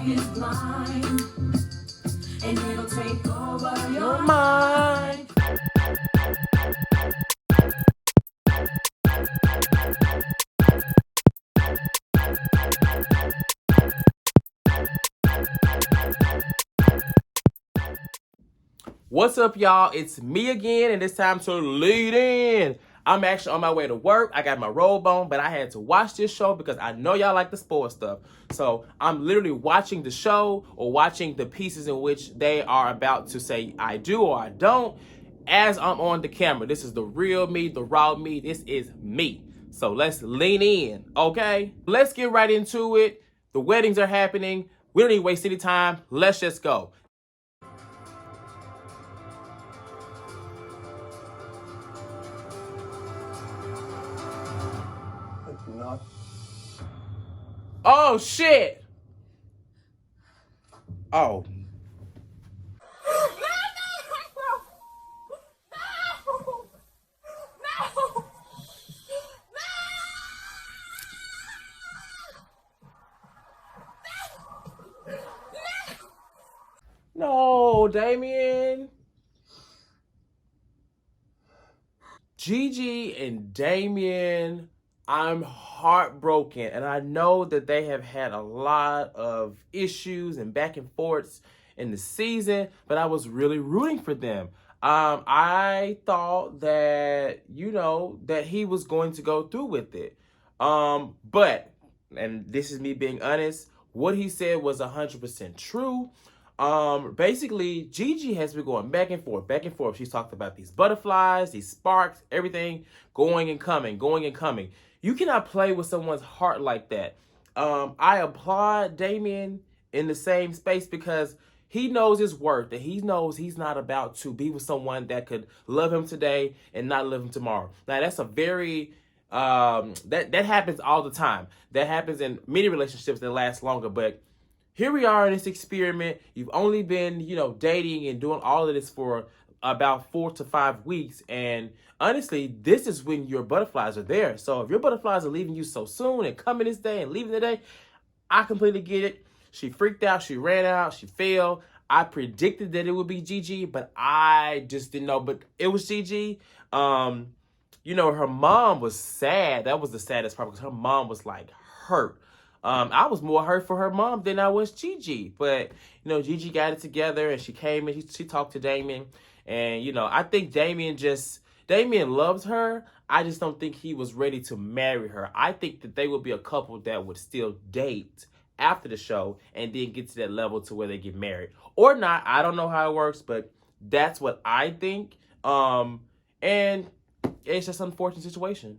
is blind, and it'll take over your mind. What's up, y'all? It's me again, and it's time to lead in. I'm actually on my way to work. I got my robe on, but I had to watch this show because I know y'all like the spoil stuff. So I'm literally watching the show or watching the pieces in which they are about to say I do or I don't as I'm on the camera. This is the real me, the raw me. This is me. So let's lean in, okay? Let's get right into it. The weddings are happening. We don't need to waste any time. Let's just go. Not. Oh shit! Oh. No, Damien. Gigi and Damien, I'm heartbroken. And I know that they have had a lot of issues and back and forths in the season, but I was really rooting for them. I thought that, that he was going to go through with it. But, and this is me being honest, what he said was 100% true. Basically, Gigi has been going back and forth, back and forth. She's talked about these butterflies, these sparks, everything going and coming, going and coming. You cannot play with someone's heart like that. I applaud Damien in the same space because he knows his worth and he knows he's not about to be with someone that could love him today and not love him tomorrow. Now, that's a very that happens all the time. That happens in many relationships that last longer, but here we are in this experiment. You've only been, dating and doing all of this for about 4 to 5 weeks. And honestly, this is when your butterflies are there. So if your butterflies are leaving you so soon and coming this day and leaving today, I completely get it. She freaked out. She ran out. She failed. I predicted that it would be Gigi, but I just didn't know. But it was Gigi. Her mom was sad. That was the saddest part because her mom was like hurt. I was more hurt for her mom than I was Gigi. But, Gigi got it together and she came and she talked to Damien. And, I think Damien loves her. I just don't think he was ready to marry her. I think that they would be a couple that would still date after the show and then get to that level to where they get married. Or not. I don't know how it works, but that's what I think. And it's just an unfortunate situation.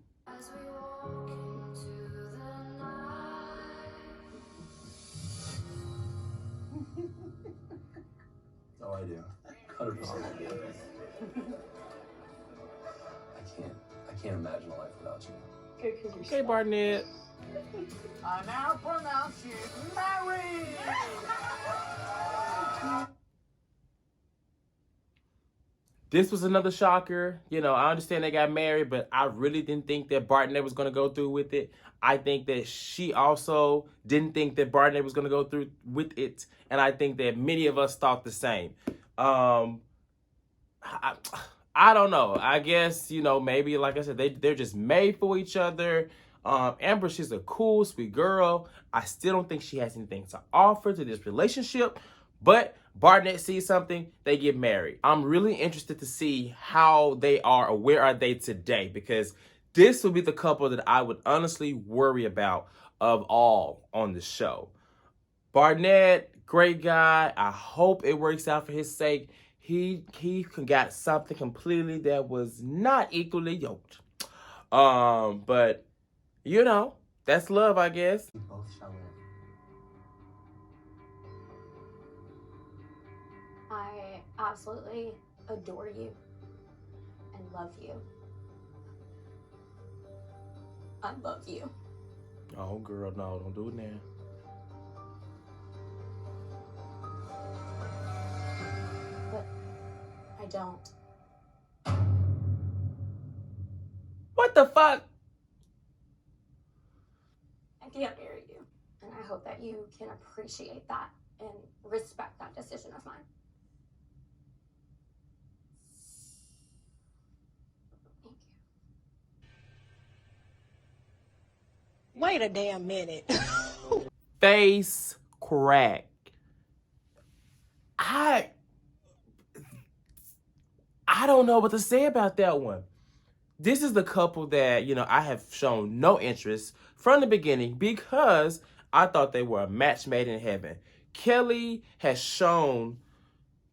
Oh, I do. 100%. I can't imagine a life without you. Okay, Barnett. I now pronounce you married. This was another shocker. I understand they got married, but I really didn't think that Barnett was going to go through with it. I think that she also didn't think that Barnett was going to go through with it. And I think that many of us thought the same. I don't know. I guess, maybe, like I said, they're just made for each other. Amber, she's a cool, sweet girl. I still don't think she has anything to offer to this relationship. But Barnett sees something, they get married. I'm really interested to see how they are or where are they today, because this would be the couple that I would honestly worry about of all on the show. Barnett, great guy. I hope it works out for his sake. He got something completely that was not equally yoked. But that's love, I guess. We both shall live. I absolutely adore you and love you. I love you. Oh, girl, no, don't do it now. But I don't. What the fuck? I can't marry you. And I hope that you can appreciate that and respect that decision of mine. Thank you. Wait a damn minute. Face crack. I don't know what to say about that one. This is the couple that, I have shown no interest from the beginning because I thought they were a match made in heaven. Kelly has shown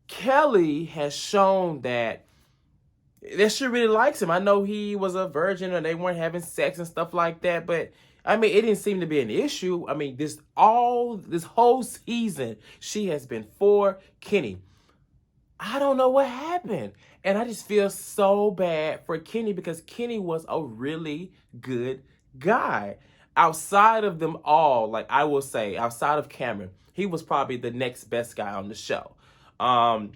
that she really likes him. I know he was a virgin or they weren't having sex and stuff like that, but I mean, it didn't seem to be an issue. I mean, this whole season, she has been for Kenny. I don't know what happened. And I just feel so bad for Kenny because Kenny was a really good guy. Outside of them all, like I will say, outside of Cameron, he was probably the next best guy on the show. I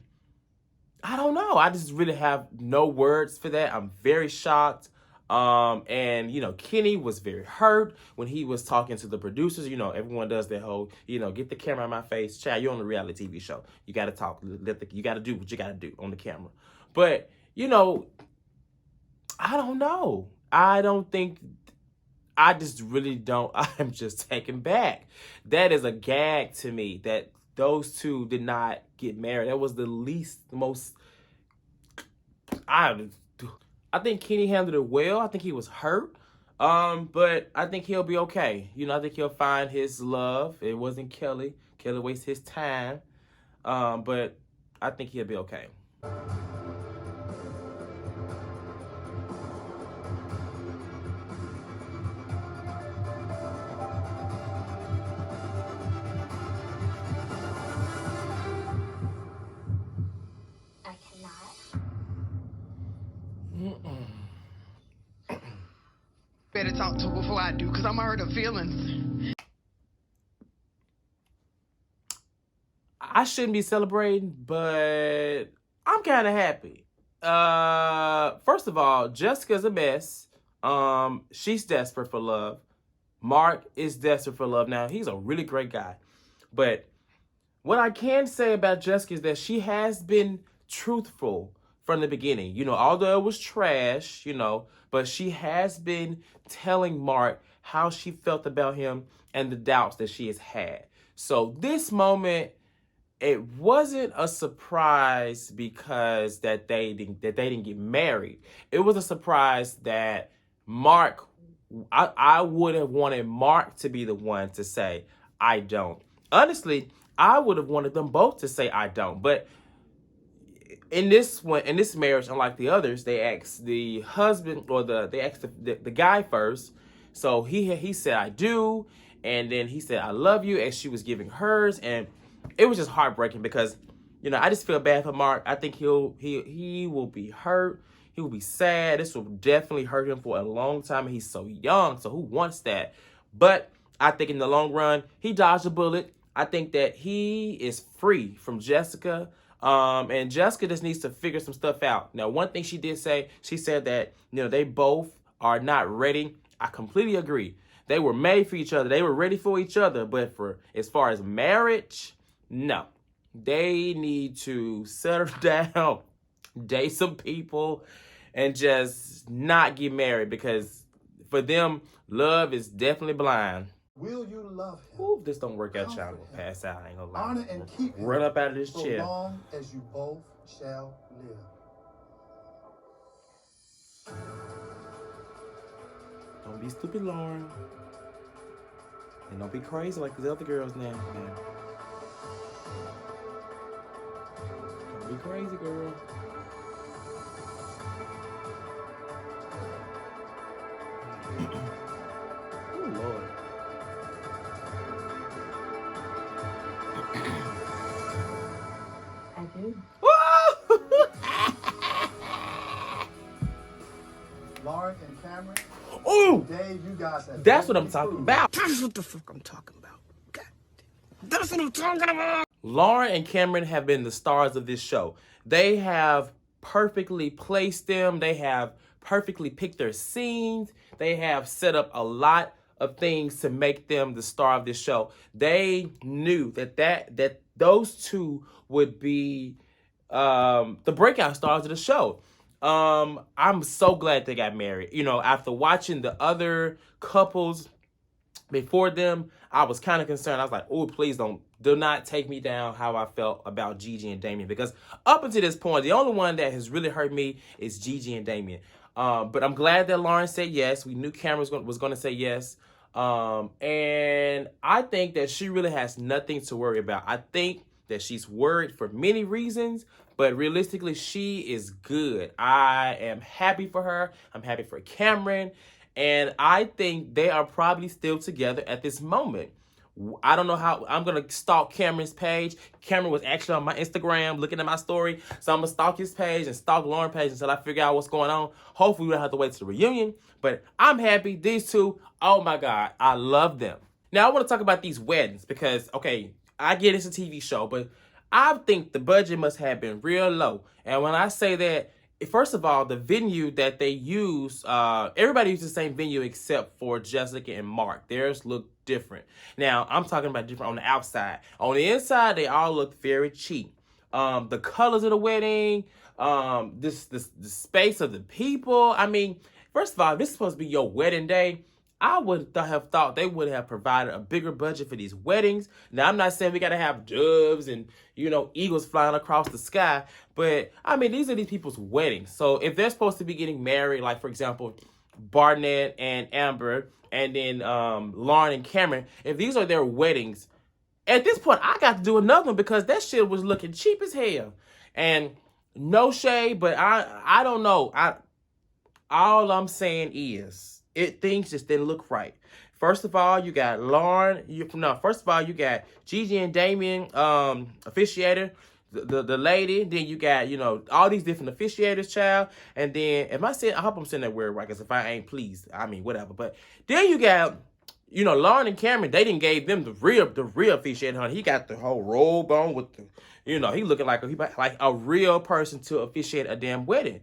don't know. I just really have no words for that. I'm very shocked. And Kenny was very hurt when he was talking to the producers. Everyone does their whole, get the camera in my face. Chad, you're on a reality TV show. You got to talk. You got to do what you got to do on the camera. But, I don't know. I just really don't. I'm just taken back. That is a gag to me that those two did not get married. That was the most. I think Kenny handled it well. I think he was hurt. But I think he'll be okay. I think he'll find his love. It wasn't Kelly. Kelly wastes his time. But I think he'll be okay. I cannot. Better talk to her before I do, because I'm hurt her feelings. I shouldn't be celebrating, but I'm kind of happy. First of all, Jessica's a mess. She's desperate for love. Mark is desperate for love. Now, he's a really great guy. But what I can say about Jessica is that she has been truthful from the beginning. Although it was trash, but she has been telling Mark how she felt about him and the doubts that she has had. So this moment, it wasn't a surprise because that they didn't get married. It was a surprise that Mark, I would have wanted Mark to be the one to say, I don't. Honestly, I would have wanted them both to say, I don't. But in this marriage, unlike the others, they asked the husband or they asked the guy first. So he said, I do. And then he said, I love you, as she was giving hers. And it was just heartbreaking because, I just feel bad for Mark. I think he will be hurt. He will be sad. This will definitely hurt him for a long time. And he's so young. So who wants that? But I think in the long run, he dodged a bullet. I think that he is free from Jessica. And Jessica just needs to figure some stuff out. Now, one thing she did say, she said that, they both are not ready. I completely agree. They were made for each other. They were ready for each other. But as far as marriage, no. They need to settle down, date some people, and just not get married because for them, love is definitely blind. Will you love him? Ooh, if this don't work out, y'all will pass out. I ain't gonna lie. Honor and keep him. Run up out of this so chair. long as you both shall live. Don't be stupid, Lauren. And don't be crazy like these other girls now. Man. Don't be crazy, girl. Oh, Lord. I do. Lauren and Cameron, Ooh! Dave, you guys have That's what I'm talking about. That's what the fuck I'm talking about. God. That's what I'm talking about. Lauren and Cameron have been the stars of this show. They have perfectly placed them. They have perfectly picked their scenes. They have set up a lot of things to make them the star of this show. They knew that those two would be the breakout stars of the show. I'm so glad they got married. You know, after watching the other couples before them, I was kind of concerned. I was like, oh, please do not take me down how I felt about Gigi and Damien. Because up until this point, the only one that has really hurt me is Gigi and Damien. But I'm glad that Lauren said yes. We knew Cameron was going to say yes. And I think that she really has nothing to worry about. I think that she's worried for many reasons, but realistically, she is good. I am happy for her. I'm happy for Cameron. And I think they are probably still together at this moment. I don't know how I'm going to stalk Cameron's page. Cameron was actually on my Instagram looking at my story. So I'm going to stalk his page and stalk Lauren's page until I figure out what's going on. Hopefully we don't have to wait to the reunion. But I'm happy. These two, oh my God, I love them. Now I want to talk about these weddings because, okay, I get it's a TV show, but I think the budget must have been real low. And when I say that, first of all, the venue that they use, everybody uses the same venue except for Jessica and Mark. Theirs look different. Now, I'm talking about different on the outside. On the inside, they all look very cheap. The colors of the wedding, the space of the people. I mean, first of all, this is supposed to be your wedding day. I would have thought they would have provided a bigger budget for these weddings. Now, I'm not saying we got to have doves and, you know, eagles flying across the sky. But, I mean, these are these people's weddings. So, if they're supposed to be getting married, like, for example, Barnett and Amber, and then Lauren and Cameron, if these are their weddings, at this point, I got to do another one because that shit was looking cheap as hell. And no shade, but I don't know. All I'm saying is, things just didn't look right. First of all, you got first of all, you got Gigi and Damien, officiator, the lady. Then you got, you know, all these different officiators, child. And then, I hope I'm saying that word right, because if I ain't, please, I mean, whatever. But then you got, you know, Lauren and Cameron, they didn't gave them the real officiator, honey. He got the whole robe on with the, you know, he looking like a real person to officiate a damn wedding.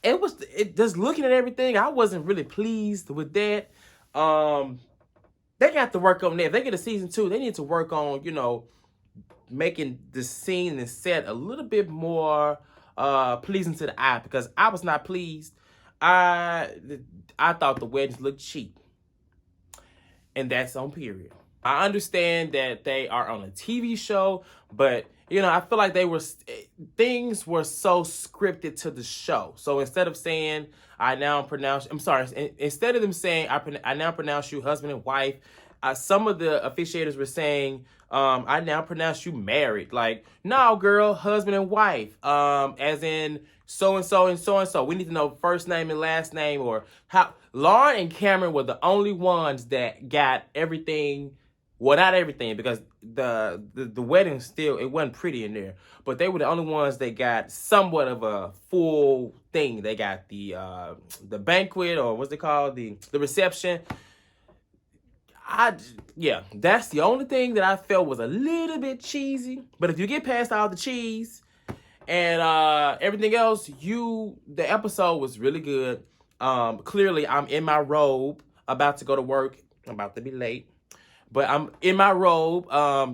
It just looking at everything, I wasn't really pleased with that. They got to work on that. If they get a season 2, they need to work on, you know, making the scene and set a little bit more pleasing to the eye, because I was not pleased. I thought the weddings looked cheap. And that's on period. I understand that they are on a TV show, but, you know, I feel like things were so scripted to the show. So instead of saying, instead of them saying, I now pronounce you husband and wife, some of the officiators were saying, I now pronounce you married. Like, no, girl, husband and wife, as in so-and-so and so-and-so. We need to know first name and last name, or how. Lauren and Cameron were the only ones that got everything. Well, not everything, because the wedding still, it wasn't pretty in there. But they were the only ones that got somewhat of a full thing. They got the banquet, or what's it called? The reception. Yeah, that's the only thing that I felt was a little bit cheesy. But if you get past all the cheese and everything else, the episode was really good. Clearly, I'm in my robe, about to go to work. I'm about to be late. But I'm in my robe,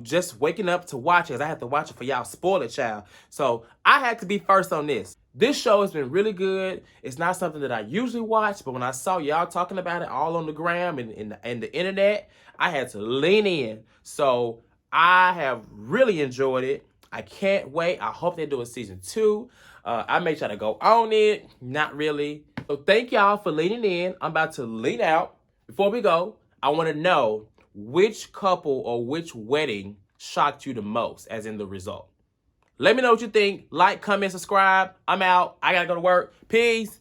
just waking up to watch it, because I have to watch it for y'all spoiler child. So I had to be first on this. This show has been really good. It's not something that I usually watch, but when I saw y'all talking about it all on the gram and the internet, I had to lean in. So I have really enjoyed it. I can't wait. I hope they do a season 2. I may try to go on it. Not really. So thank y'all for leaning in. I'm about to lean out. Before we go, I want to know which couple or which wedding shocked you the most, as in the result. Let me know what you think. Like, comment, subscribe. I'm out. I gotta go to work. Peace.